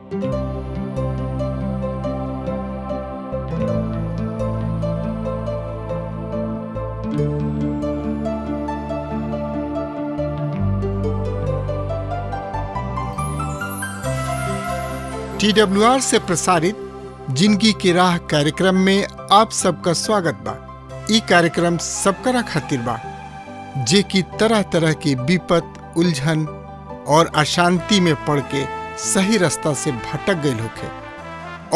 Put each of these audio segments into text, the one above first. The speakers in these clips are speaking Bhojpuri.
TWR से प्रसारित जिंदगी की राह कार्यक्रम में आप सबका स्वागत बा। ई कार्यक्रम सबकरा खातिर बा जे कि तरह तरह की विपत, उलझन और अशांति में पड़ के सही रास्ता से भटक गए होखे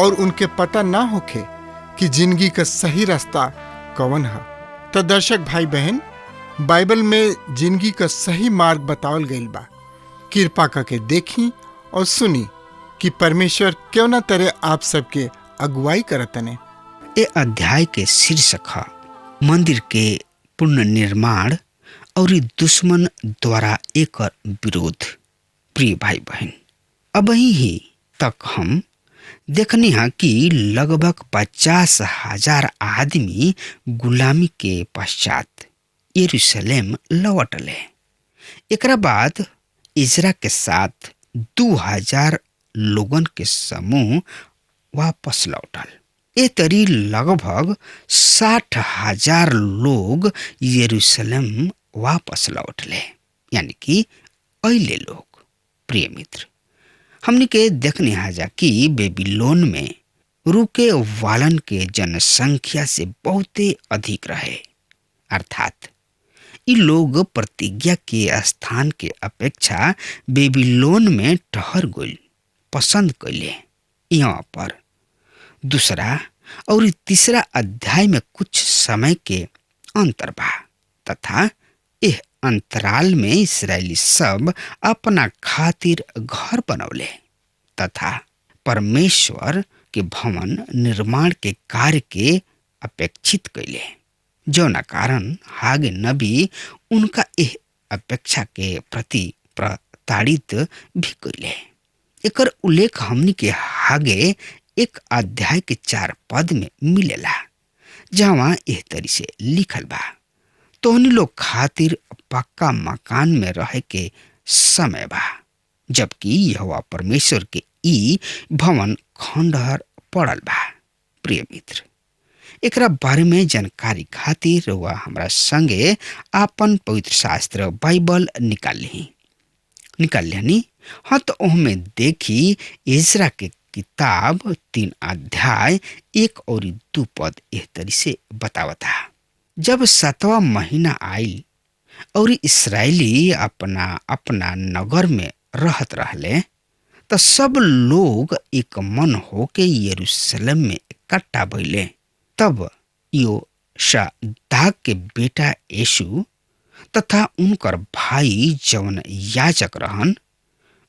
और उनके पता ना होखे कि जिंदगी का सही रास्ता कौन है। तो दर्शक भाई बहन, बाइबल में जिंदगी का सही मार्ग बतावल गईल बा। कृपा करके देखी और सुनी कि परमेश्वर क्यों न तरह आप सबके अगुवाई करतने। ए अध्याय के शीर्षक है मंदिर के पुनर्निर्माण और दुश्मन द्वारा एक विरोध। प्रिय भाई बहन, अब ही तक हम देखने हैं कि लगभग 50,000 आदमी गुलामी के पश्चात यरूशलेम लौटले। एकरा बाद इजरा के साथ 2000 लोगन के समूह वापस लौटल। ए तरी लगभग 60,000 लोग यरूशलेम वापस लौटले, यानी कि अइले लोग। प्रिय मित्र, हमने के देखने हाजा कि बेबीलोन में रुके वालन के जनसंख्या से बहुते अधिक रहे, अर्थात ये लोग प्रतिज्ञा के स्थान के अपेक्षा बेबीलोन में ठहर गइल पसंद कैले। यहाँ पर दूसरा और तीसरा अध्याय में कुछ समय के अंतर बा तथा यह अंतराल में इस्राएली सब अपना खातिर घर बनौले तथा परमेश्वर के भवन निर्माण के कार्य के अपेक्षित कैले, जौना कारण हागे नबी उनका यह अपेक्षा के प्रति प्रताड़ित भी कैले। एकर उल्लेख हमनी के हागे एक अध्याय के 4 पद में मिलेला, जहाँ एह तरी से लिखल बा, तोहनी लोग खातिर पक्का मकान में रहे के समय बा, जबकि यहोवा परमेश्वर के ई भवन खंडहर पड़ल बा। प्रिय मित्र, एकरा बारे में जानकारी खातिर वह हमरा संगे आपन पवित्र शास्त्र बाइबल निकाल लेनी। हाँ, तो ओहमे देखी इजरा के किताब 3 अध्याय 1 और 2 पद एह तरी से बतावता। जब 7वां महीना आइल और इस्राएली अपना अपना नगर में रहत रहले, तो सब लोग एक मन होके यरूशलेम में इकट्ठा भइले। तब योशादाक के बेटा यीशु तथा उनकर भाई जवन याजक रहन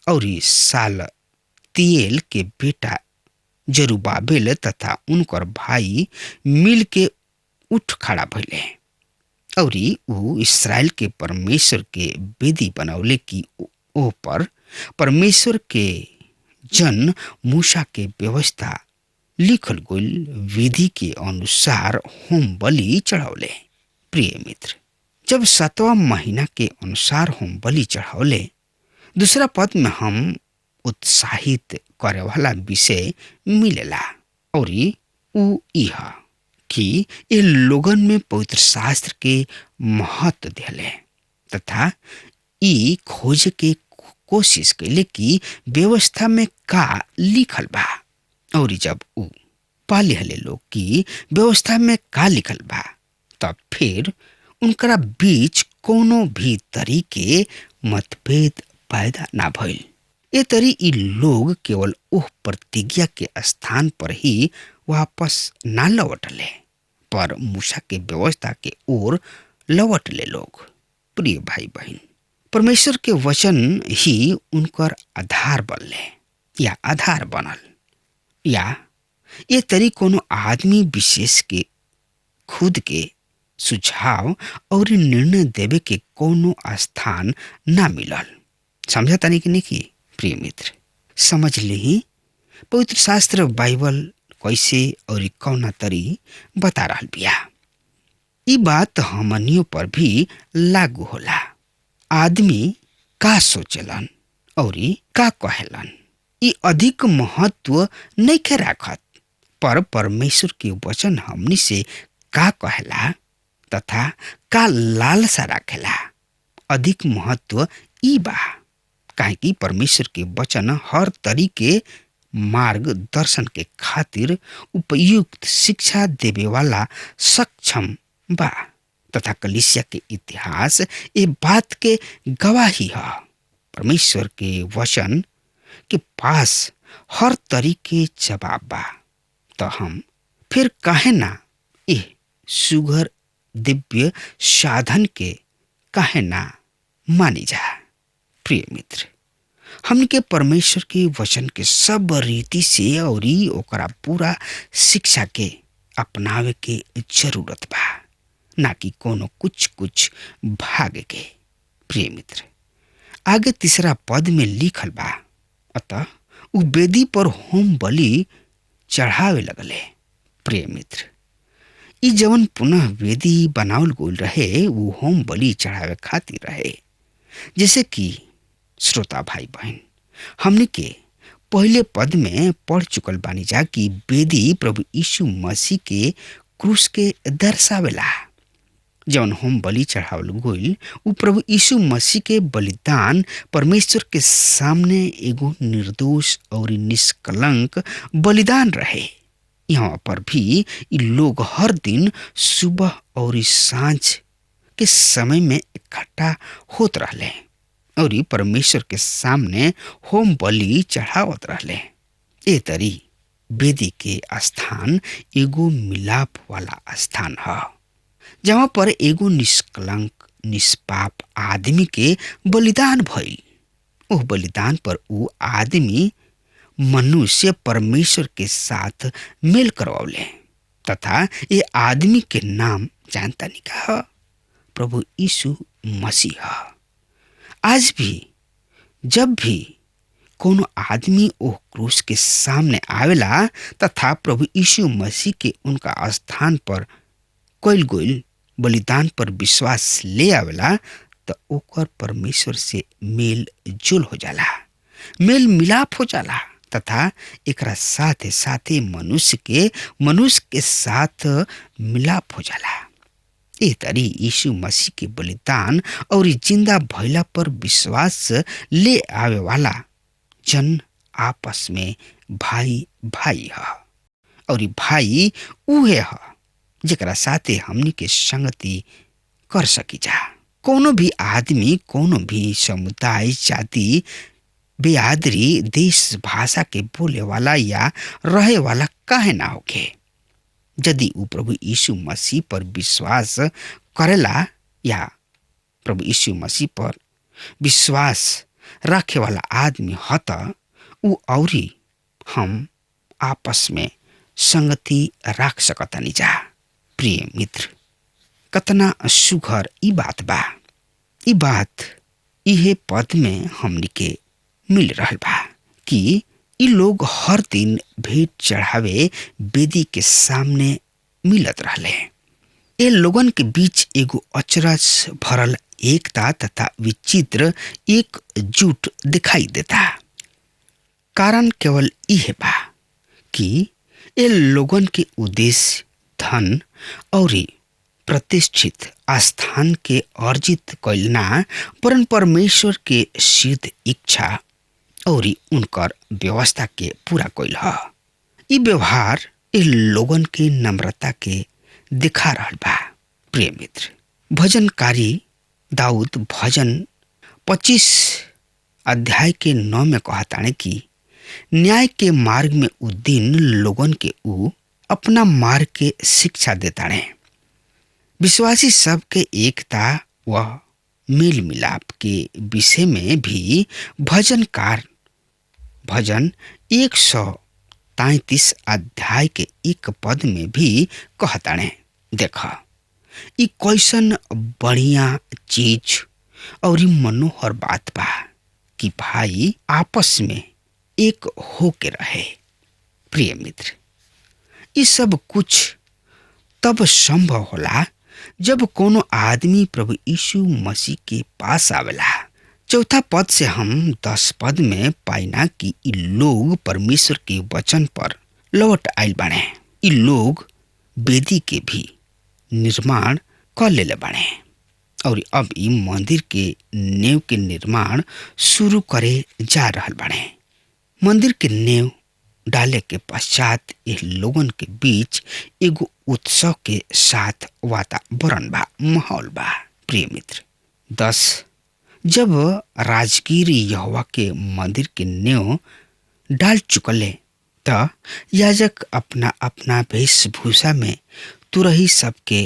और सालतिएल के बेटा जरुब्बाबेल तथा उनकर भाई मिल के उठ खड़ा भइले और ऊ इस्राएल के परमेश्वर के वेदी बनौले की ओ पर परमेश्वर के जन मूसा के व्यवस्था लिखल गइल विधि के अनुसार होम बलि चढ़ावले। प्रिय मित्र, जब 7वां महीना के अनुसार होम बलि चढ़ावले, दूसरा पद में हम उत्साहित करे वाला विषय मिलेला और ऊ इह कि ये लोगन में पवित्र शास्त्र के महत्व दिले तथा ई खोज के कोशिश कैले कि व्यवस्था में का लिखल बा, और जब ऊ पा लिहले लोग कि व्यवस्था में का लिखल बा, तब फिर उनकरा बीच कोनो भी तरीके मतभेद पैदा ना भइल। ये तरी ई लोग केवल उह प्रतिज्ञा के स्थान पर ही वापस ना लौटले, पर मूसा के व्यवस्था के ओर लौटले लोग। प्रिय भाई बहन, परमेश्वर के वचन ही उनकर आधार बनले या आधार बनल, या ये तरी कोनो आदमी विशेष के खुद के सुझाव और निर्णय देवे के कोनो स्थान ना मिलल। समझा तानी कि नहीं? प्रिय मित्र, समझ ली पवित्र शास्त्र बाइबल कैसे और कौना तरी बता रहल बिया। ई बात हमनियों पर भी लागू होला। आदमी का सोचलन और का कहेलन, ई अधिक महत्व नहीं के राखत, पर परमेश्वर के वचन हमनी से का कहला तथा का लालसा राखेला अधिक महत्व ई बा। काहे कि परमेश्वर के वचन हर तरीके मार्गदर्शन के खातिर उपयुक्त शिक्षा देवे वाला सक्षम बा तथा कलीसिया के इतिहास ये बात के गवाही है। परमेश्वर के वचन के पास हर तरीके जवाब बा, तो हम फिर काहे ना ये सुघर दिव्य साधन के काहे ना मानी जा। प्रिय मित्र, हमके परमेश्वर के वचन के सब रीति से और ओकरा पूरा शिक्षा के अपनावे के जरूरत बा, ना कि कोनो कुछ कुछ भाग के। प्रिय मित्र, आगे तीसरा पद में लिखल बा, अतः उ वेदी पर होम बलि चढ़ावे लगले। प्रिय मित्र, ई जवन पुनः वेदी बनावल गोल रहे वो होम बलि चढ़ावे खातिर रहे। जैसे कि श्रोता भाई बहन हमने के पहले पद में पढ़ चुकल बानी जा कि वेदी प्रभु यीशु मसीह के क्रूस के दर्शावेला। जौन होम बलि चढ़ावल गइल उ प्रभु यीशु मसीह के बलिदान परमेश्वर के सामने एगो निर्दोष और निष्कलंक बलिदान रहे। यहाँ पर भी लोग हर दिन सुबह और सांझ के समय में इकट्ठा होत रहले और परमेश्वर के सामने होम बलि चढ़ावत रहले। ए तरी वेदी के स्थान एगो मिलाप वाला स्थान है, जहाँ पर एगो निष्कलंक निष्पाप आदमी के बलिदान भइल। ओह बलिदान पर उ आदमी मनुष्य परमेश्वर के साथ मेल करवले तथा ये आदमी के नाम जानता नहीं का प्रभु यीशु मसीह। आज भी जब भी कोनो आदमी ओह क्रूस के सामने आवेला तथा प्रभु यीशु मसीह के उनका स्थान पर कइल गइल बलिदान पर विश्वास ले आवेला तो ओकर परमेश्वर से मेल जोल हो जाला, मेल मिलाप हो जाला तथा एकरा साथे साथे मनुष्य के साथ मिलाप हो जाला। ए तरी यीशु मसीह के बलिदान और जिंदा भइला पर विश्वास ले आवे वाला जन आपस में भाई भाई है और भाई उहे है जेकरा साथे हमनी के संगति कर सकी जा। कोनो भी आदमी कोनो भी समुदाय जाति बेआदरी देश भाषा के बोले वाला या रहे वाला काहे ना होके, यदि उ प्रभु यीशु मसीह पर विश्वास करेला या प्रभु यीशु मसीह पर विश्वास रखे वाला आदमी हत उ औरी हम आपस में संगति रख सकतानी जा। प्रिय मित्र, कतना सुघर ई बात बा। ई बात इहे पद में हमनी के मिल रहल बा कि ई लोग हर दिन भेंट चढ़ावे वेदी के सामने मिलत रहले। ए लोगन के बीच एगो अचरज भरल एकता तथा विचित्र एकजुट दिखाई देता। कारण केवल इहे बा कि ए लोगन के उद्देश्य धन और प्रतिष्ठित स्थान के अर्जित कइल ना परन परमेश्वर के सिद्ध इच्छा और उनकर व्यवस्था के पूरा कइल ह। ई व्यवहार ए लोगन के नम्रता के दिखा रहल बा। प्रिय मित्र, भजनकारी दाऊद भजन 25 अध्याय के 9 में कहताने कि न्याय के मार्ग में उ दिन लोगन के उ अपना मार्ग के शिक्षा देताने। विश्वासी सब के एकता व मेल मिलाप के विषय में भी भजनकार भजन 133 अध्याय के 1 पद में भी कहताने, देखा ई कैसन बढ़िया चीज और मनोहर बात बा कि भाई आपस में एक हो के रहे। प्रिय मित्र, ये सब कुछ तब संभव होला जब कोनो आदमी प्रभु यीशु मसीह के पास आवेला चौथा पद से हम 10 पद में पाइना कि इ लोग परमेश्वर के वचन पर लौट आइल बाड़े। इ लोग वेदी के भी निर्माण कर लेले बाड़े और अब इ मंदिर के नेव के निर्माण शुरू करे जा रहल बाड़े। मंदिर के नेव डाले के पश्चात यह लोगन के बीच एगो उत्सव के साथ वातावरण बा, माहौल बा। प्रिय मित्र, 10 जब राजगीर यहोवा के मंदिर के नेव डाल चुकले त याजक अपना अपना वेशभूषा में तुरही सबके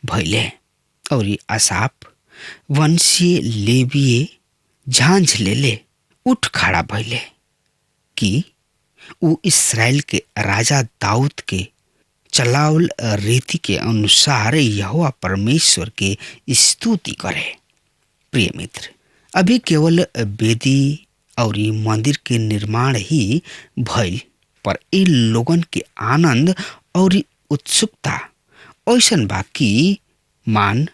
भैले और आसाप वंशीय लेवीय झांझ लेले उठ खड़ा भैले कि उ इस्राएल के राजा दाऊद के चलावल रीति के अनुसार यहोवा परमेश्वर के स्तुति करे। प्रिय मित्र, अभी केवल वेदी और मंदिर के निर्माण ही भइल, पर इन लोगन के आनंद और उत्सुकता ऐसन बा कि मान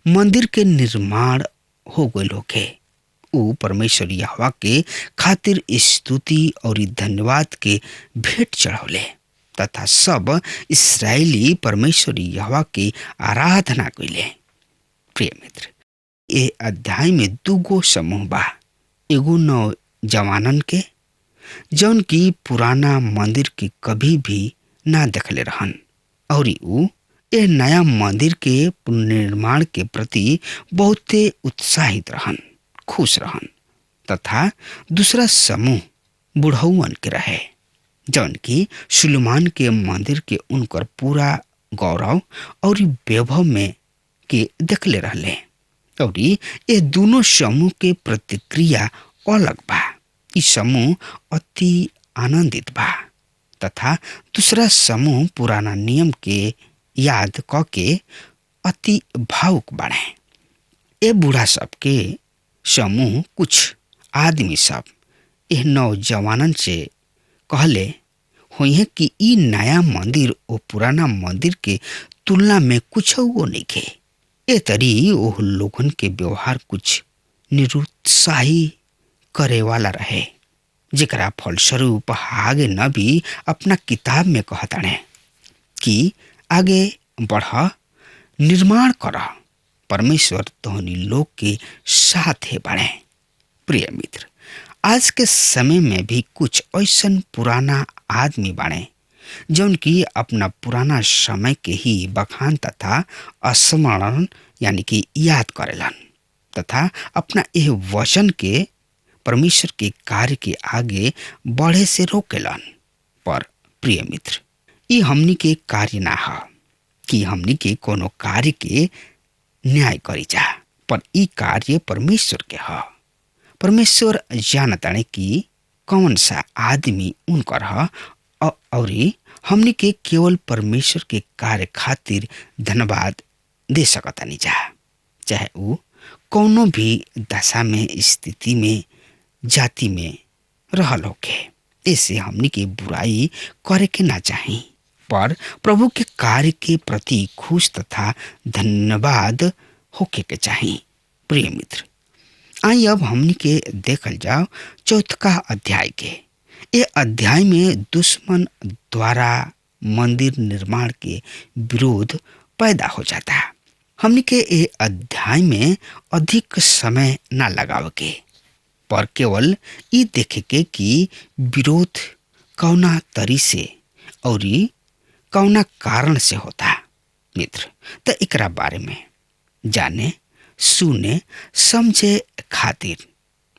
मंदिर के निर्माण हो गइल होखे। उ परमेश्वर यहोवा के खातिर स्तुति और धन्यवाद के भेंट चढ़ौले तथा सब इस्राएली परमेश्वर यहोवा की आराधना कइले। प्रिय मित्र, ए अध्याय में दूगो समूह बा। एगो नौजवानन के जौन की पुराना मंदिर के कभी भी ना देखले रहन और उ ए नया मंदिर के पुनर्निर्माण के प्रति बहुते उत्साहित रहन, खुश रहन। तथा दूसरा समूह बुढ़उन के रहे जौन की सुलेमान के मंदिर के उनकर पूरा गौरव और वैभव में के देखले रहले और ये दोनों समूह के प्रतिक्रिया अलग बा। ई समूह अति आनंदित बा तथा दूसरा समूह पुराना नियम के याद क के अति भावुक बने। ए बूढ़ा सब के समूह कुछ आदमी सब यह नौजवानन से कहले हुई कि ई नया मंदिर ओ पुराना मंदिर के तुलना में कुछ वो नहीं खे। ए तरी ओह लोगन के व्यवहार कुछ निरुत्साही करे वाला रहे, जेकरा फलस्वरूप आगे नबी अपना किताब में कहताने कि आगे बढ़, निर्माण कर, परमेश्वर तोहनी लोग के साथ है बढ़े। प्रिय मित्र, आज के समय में भी कुछ ऐसन पुराना आदमी बाड़े जौन की अपना पुराना समय के ही बखान तथा स्मरण यानी कि याद करेलन तथा अपना यह वचन के परमेश्वर के कार्य के आगे बढ़े से रोकेलन। पर प्रिय मित्र, ये हमनी के कार्य ना है कि हमनी के कोनो कार्य के न्याय करी जा, पर ई कार्य परमेश्वर के है। परमेश्वर जानताने कि कौन सा आदमी उनकर है और हमनी के केवल परमेश्वर के कार्य खातिर धन्यवाद दे सकतानी जा, चाहे वो कोनो भी दशा में, स्थिति में, जाति में रहल होके। ऐसे हमनी के बुराई करे के ना चाही, पर प्रभु के कार्य के प्रति खुश तथा धन्यवाद होके के चाही। प्रिय मित्र, आई अब हमनी के देखल जाओ चौथा अध्याय के। ये अध्याय में दुश्मन द्वारा मंदिर निर्माण के विरोध पैदा हो जाता। हमनी के ये अध्याय में अधिक समय ना लगाव के, पर केवल ये देखे के कि विरोध कौना तरी से और कौना कारण से होता। मित्र, तो एकरा बारे में जाने, सुने, समझे खातिर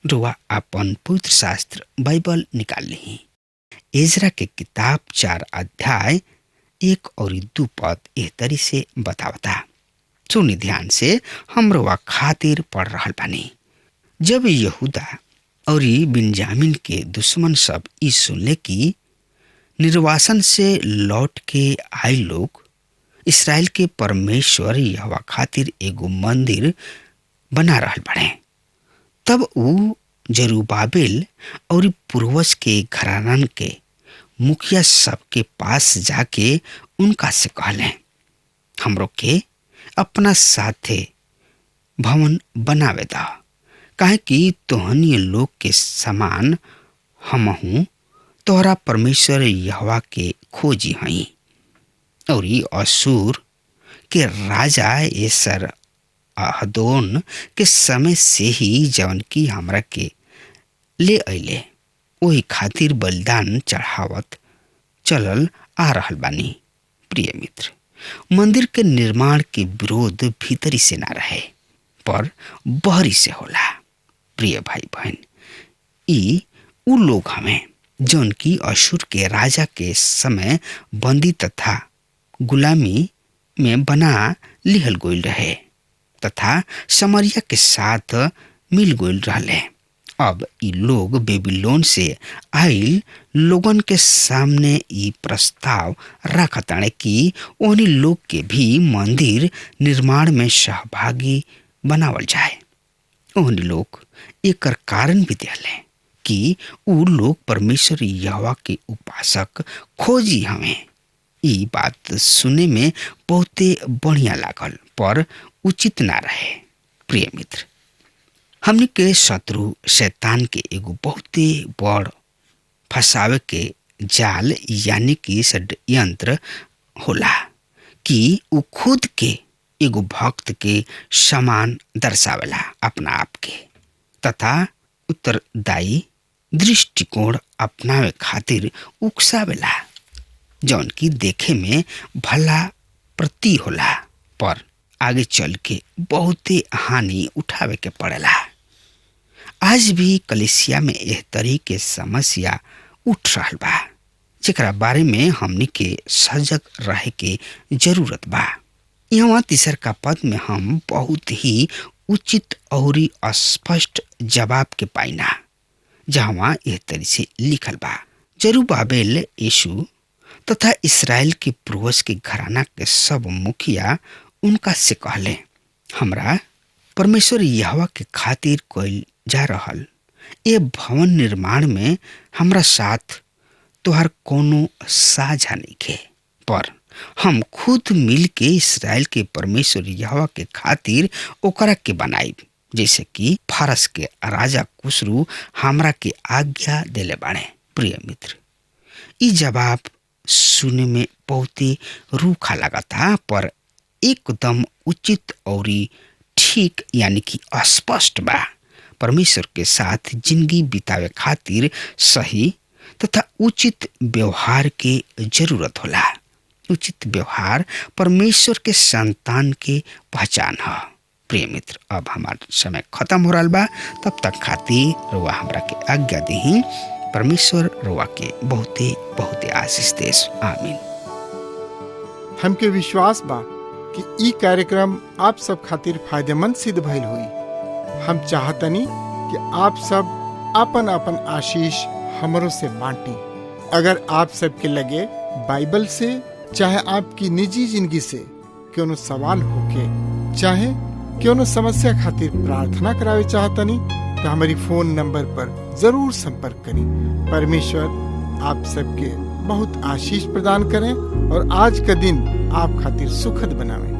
रुआ अपन पवित्र शास्त्र बाइबल निकाल ली। एजरा के किताब 4 अध्याय 1 और 2 पद एह तरी से बतावता। सुनी ध्यान से, हम रुआ खातिर पढ़ रहल बानी। जब यहूदा और बिन्यामीन के दुश्मन सब ई सुनले कि निर्वासन से लौट के आए लोग इस्राएल के परमेश्वर यहोवा खातिर एगो मंदिर बना रहल बाड़े, तब ऊ जरुब्बाबिल और पूर्वज के घरानन के मुखिया सब के पास जाके उनका से कहले, हमरो के अपना साथे भवन बनावे दा, काहे कि तोहनी लोग के समान हमहू तोहरा परमेश्वर यहोवा के खोजी हई। और असूर के राजा एसर अहदोन के समय से ही जवन की हमरा के ले अइले वही खातिर बलिदान चढ़ावत चलल आ रहल बानी। प्रिय मित्र, मंदिर के निर्माण के विरोध भीतरी से ना रहे पर बहरी से होला। प्रिय भाई बहन, ई उ लोग हमें जौन की अशूर के राजा के समय बंदी तथा गुलामी में बना लिहल गइल रहे तथा समरिया के साथ मिल गइल रहले। अब ई लोग बेबीलोन से आइल लोगन के सामने ई प्रस्ताव रखताने कि उन्हीं लोग के भी मंदिर निर्माण में सहभागी बनावल जाए। उन्हीं लोग एकर कारण भी दिले कि उ लोग परमेश्वर यहोवा के उपासक खोजी हमें। ई बात सुने में बहुते बढ़िया लागल पर उचित ना रहे। प्रिय मित्र, हमनी के शत्रु शैतान के एगो बहुते बड़ फसावे के जाल यानी कि षड्यंत्र होला कि उ खुद के एगो भक्त के समान दर्शावेला अपना आप के तथा उत्तरदायी दृष्टिकोण अपनावे खातिर उकसावेला जौन की देखे में भला प्रती होला पर आगे चल के बहुते हानि उठावे के पड़ेला। आज भी कलीसिया में एह तरी के समस्या उठ रहल बा जेकरा बारे में हमनी के सजग रहे के जरूरत बा। यहाँ तीसर का पद में हम बहुत ही उचित और स्पष्ट जवाब के पाइना जहाँ एह तरी से लिखल बा, जरुब्बाबेल यीशु तथा इसराइल के पूर्वज के घराना के सब मुखिया उनका से कहले, हमरा परमेश्वर यहोवा के खातिर कइल जा रहल ए भवन निर्माण में हमरा साथ तोहर कोनो साझा नइखे, पर हम खुद मिल के इसराइल के परमेश्वर यहोवा के खातिर ओकरा के बनाई, जैसे कि फारस के राजा कुसरू हमरा के आज्ञा देले बाड़े। प्रिय मित्र, ई जवाब सुने में बहुत ही रूखा लगा था पर एकदम उचित और ठीक यानी कि स्पष्ट बा। परमेश्वर के साथ जिंदगी बितावे खातिर सही तथा उचित व्यवहार के जरूरत होला। उचित व्यवहार परमेश्वर के संतान के पहचान है। प्रिय मित्र, अब हमारा समय खत्म हो रहा बा, तब तक खातिर रुआ हमरा के आज्ञा देही। परमेश्वर रुआ के बहुते आशीष देस। आमीन। हमके विश्वास बा कि ई कार्यक्रम आप सब खातिर फायदेमंद सिद्ध भइल हुई। हम चाहतनी कि आप सब अपन अपन आशीष हमरों से बांटी। अगर आप सबके लगे बाइबल से चाहे आपकी निजी जिंदगी से कोनो सवाल होके चाहे कोनो समस्या खातिर प्रार्थना करावे चाहतनी तो हमारी फोन नंबर पर जरूर संपर्क करें। परमेश्वर आप सबके बहुत आशीष प्रदान करें और आज का दिन आप खातिर सुखद बनावे।